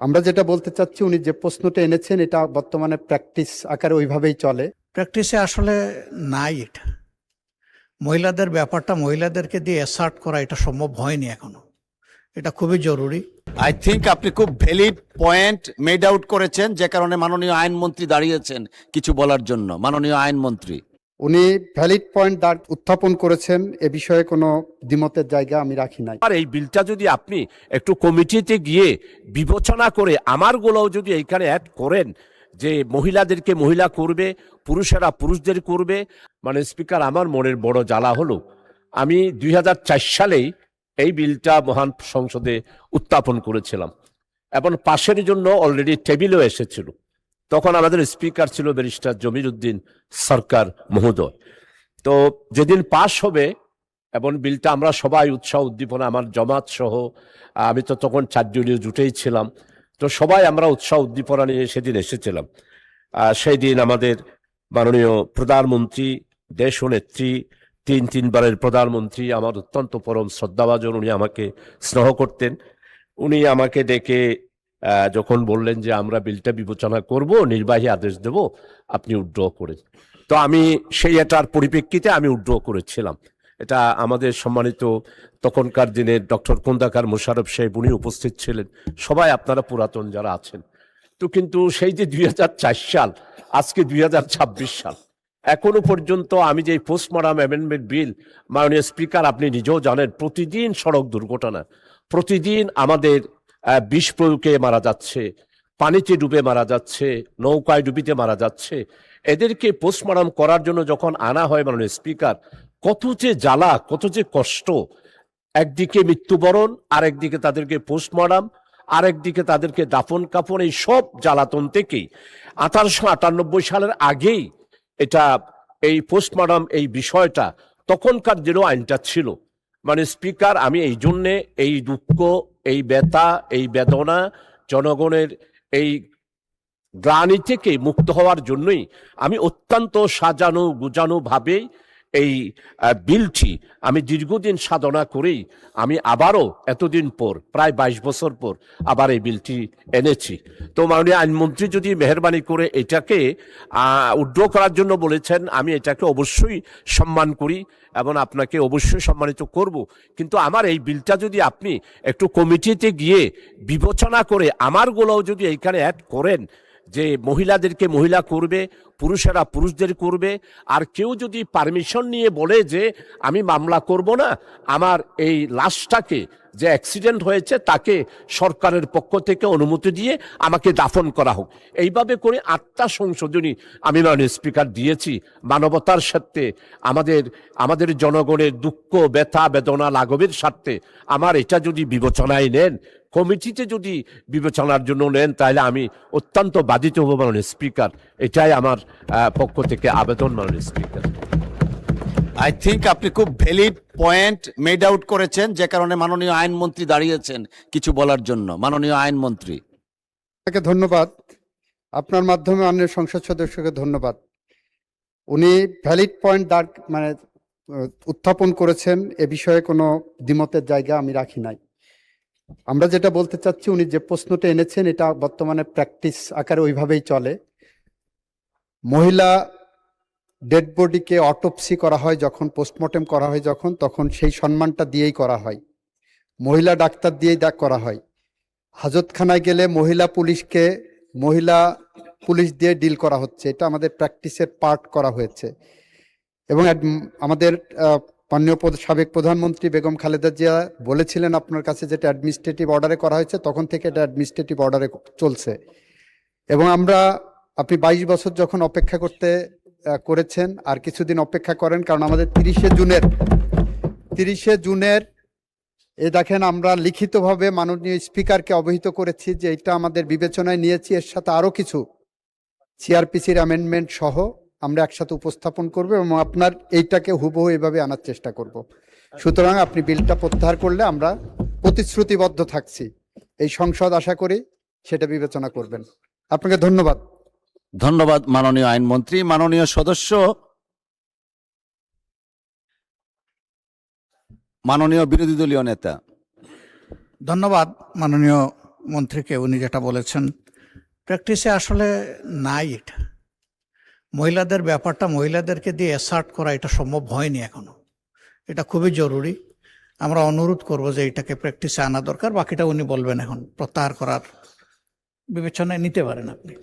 আমরা যেটা বলতে চাচ্ছি, উনি যে প্রশ্নটা এনেছেন এটা বর্তমানে প্র্যাকটিস আকারে ওইভাবেই চলে। প্র্যাকটিসে আসলে নাই এটা। মহিলাদের ব্যাপারটা মহিলাদেরকে দিয়ে অ্যাসার্ট করা এটা সম্ভব হয়নি এখনো। এটা খুবই জরুরি। আই থিঙ্ক আপনি খুব ভ্যালিড পয়েন্ট মেড আউট করেছেন, যে কারণে মাননীয় আইনমন্ত্রী দাঁড়িয়েছেন কিছু বলার জন্য। মাননীয় আইনমন্ত্রী, উনি ভ্যালিড পয়েন্ট উত্থাপন করেছেন, এ বিষয়ে কোনো দ্বিমতের জায়গা আমি রাখি নাই। আর এই বিলটা যদি আপনি একটু কমিটিতে গিয়ে বিবেচনা করে আমারগুলোও যদি এইখানে অ্যাড করেন, যে মহিলাদেরকে মহিলা করবে, পুরুষেরা পুরুষদের করবে। মানে স্পিকার, আমার মনের বড় জ্বালা হলো, আমি 2004 সালেই এই বিলটা মহান সংসদে উত্থাপন করেছিলাম এবং পাশের জন্য অলরেডি টেবিলও এসেছিল। তখন আমাদের স্পিকার ছিল ব্যারিস্টার জমির উদ্দিন সরকার মহোদয়। তো যেদিন পাশ হবে এবং বিলটা আমরা সবাই উৎসাহ উদ্দীপনা, আমার জমাত সহ, আমি তো তখন 4 দলীয় জুটেই ছিলাম, তো সবাই আমরা উৎসাহ উদ্দীপনা নিয়ে সেদিন এসেছিলাম। সেই দিন আমাদের মাননীয় প্রধানমন্ত্রী, দেশনেত্রী, 3 বারের প্রধানমন্ত্রী, আমার অত্যন্ত পরম শ্রদ্ধাভাজন, উনি আমাকে স্নেহ করতেন। উনি আমাকে ডেকে যখন বললেন যে আমরা বিলটা বিবেচনা করব, নির্বাহী আদেশ দেব, আপনি উইথড্র করেন। তো আমি সেই এটার পরিপ্রেক্ষিতে আমি উইথড্র করেছিলাম। এটা আমাদের সম্মানিত তখনকার দিনের ডক্টর খোন্দকার মোশাররফ সাহেব, উনি উপস্থিত ছিলেন, সবাই আপনারা পুরাতন যারা আছেন। তো কিন্তু সেই যে 2004 সাল, আজকে 2026 সাল, এখনো পর্যন্ত আমি যে পোস্টমর্টম অ্যামেন্ডমেন্ট বিল, মাননীয় স্পিকার আপনি নিজেও জানেন, প্রতিদিন সড়ক দুর্ঘটনা, প্রতিদিন আমাদের বিষ প্রয়োগে মারা যাচ্ছে, পানিতে ডুবে মারা যাচ্ছে, নৌকায় ডুবিতে মারা যাচ্ছে। এদেরকে পোস্টমর্টম করার জন্য যখন আনা হয় মাননীয় স্পিকার, কত যে জ্বালা, কত যে কষ্ট। একদিকে মৃত্যুবরণ, আরেকদিকে তাদেরকে পোস্টমর্টম, আরেকদিকে তাদেরকে দাফন কাফন, এই সব জ্বালাতন থেকেই 1898 সালের আগেই এটা, এই পোস্টমর্টম এই বিষয়টা তখনকার যে আইনটা ছিল। মানে স্পিকার, আমি এই জন্যে এই দুঃখ, এই ব্যথা, এই বেদনা, জনগণের এই গ্লানি থেকে মুক্ত হওয়ার জন্যই আমি অত্যন্ত সাজানো গুজানো ভাবেই এই বিলটি আমি দীর্ঘদিন সাধনা করেই আমি আবারও এতদিন পর, প্রায় 22 বছর পর আবার এই বিলটি এনেছি। তো মাননীয় আইনমন্ত্রী যদি মেহরবানি করে এটাকে উইথড্র করার জন্য বলেছেন, আমি এটাকে অবশ্যই সম্মান করি এবং আপনাকে অবশ্যই সম্মানিত করব। কিন্তু আমার এই বিলটা যদি আপনি একটু কমিটিতে গিয়ে বিবেচনা করে আমারগুলোও যদি এইখানে অ্যাড করেন, যে মহিলাদেরকে মহিলা করবে, পুরুষেরা পুরুষদের করবে, আর কেউ যদি পারমিশন নিয়ে বলে যে আমি মামলা করব না, আমার এই লাশটাকে, যে অ্যাক্সিডেন্ট হয়েছে তাকে সরকারের পক্ষ থেকে অনুমতি দিয়ে আমাকে দাফন করা হোক, এইভাবে করে 8টা সংশোধনী আমি মাননীয় স্পিকার দিয়েছি মানবতার স্বার্থে, আমাদের জনগণের দুঃখ ব্যথা বেদনা লাঘবের স্বার্থে। আমার এটা যদি বিবেচনায় নেন, কমিটিতে যদি বিবেচনার জন্য নেন, তাহলে আমি অত্যন্ত বাধিত হব মাননীয় স্পিকার। এটাই আমার পক্ষ থেকে আবেদন মাননীয় স্পিকার। আই থিঙ্ক আপনি খুব ভ্যালিড পয়েন্ট মেড আউট করেছেন, যে কারণে মাননীয় আইনমন্ত্রী দাঁড়িয়েছেন কিছু বলার জন্য। মাননীয় আইনমন্ত্রী, আপনাকে ধন্যবাদ। আপনার মাধ্যমে অন্য সংসদ সদস্যকে ধন্যবাদ। উনি ভ্যালিড পয়েন্ট উত্থাপন করেছেন, এ বিষয়ে কোনো দ্বিমতের জায়গা আমি রাখি নাই। আমরা যেটা বলতে চাচ্ছি, উনি যে প্রশ্নটা এনেছেন এটা বর্তমানে প্র্যাকটিস আকারে ওইভাবেই চলে। মহিলা ডেড বডিকে অটোপসি করা হয় যখন, পোস্টমর্টেম করা হয় যখন, তখন সেই সম্মানটা দিয়েই করা হয়, মহিলা ডাক্তার দিয়েই করা হয়। হাজতখানায় গেলে মহিলা পুলিশ দিয়ে ডিল করা হচ্ছে, এটা আমাদের প্র্যাকটিসের পার্ট করা হয়েছে। এবং আমাদের মাননীয় সাবেক প্রধানমন্ত্রী বেগম খালেদা জিয়া বলেছিলেন আপনার কাছে, যেটা অ্যাডমিনিস্ট্রেটিভ অর্ডারে করা হয়েছে, তখন থেকে এটা অ্যাডমিনিস্ট্রেটিভ অর্ডারে চলছে। এবং আপনি 22 বছর যখন অপেক্ষা করেছেন, আর কিছুদিন অপেক্ষা করেন, কারণ আমাদের 30শে জুনের দেখেন, আমরা লিখিতভাবে মাননীয় স্পিকারকে অবহিত করেছি যে এটা আমাদের বিবেচনায় নিয়েছি, এর সাথে আরো কিছু সিআরপিসির অ্যামেন্ডমেন্ট সহ আমরা একসাথে উপস্থাপন করব এবং আপনার এইটাকে হুবহু এভাবে আনার চেষ্টা করব। সুতরাং আপনি বিলটা প্রত্যাহার করলে আমরা প্রতিশ্রুতিবদ্ধ থাকছি, এই সংসদ আশা করি সেটা বিবেচনা করবেন। আপনাকে ধন্যবাদ। ধন্যবাদ মাননীয় আইনমন্ত্রী। মাননীয় সদস্য, মাননীয় বিরোধী দলীয় নেতা। ধন্যবাদ মাননীয় মন্ত্রীকে উনি যেটা বলেছেন প্র্যাকটিসে আসলে নাই এটা। মহিলাদের ব্যাপারটা মহিলাদেরকে দিয়ে অ্যাসার্ট করা এটা সম্ভব হয়নি এখনো। এটা খুবই জরুরি। আমরা অনুরোধ করব যে এটাকে প্র্যাকটিসে আনা দরকার। বাকিটা উনি বলবেন, এখন প্রত্যাহার করার বিবেচনায় নিতে পারেন আপনি।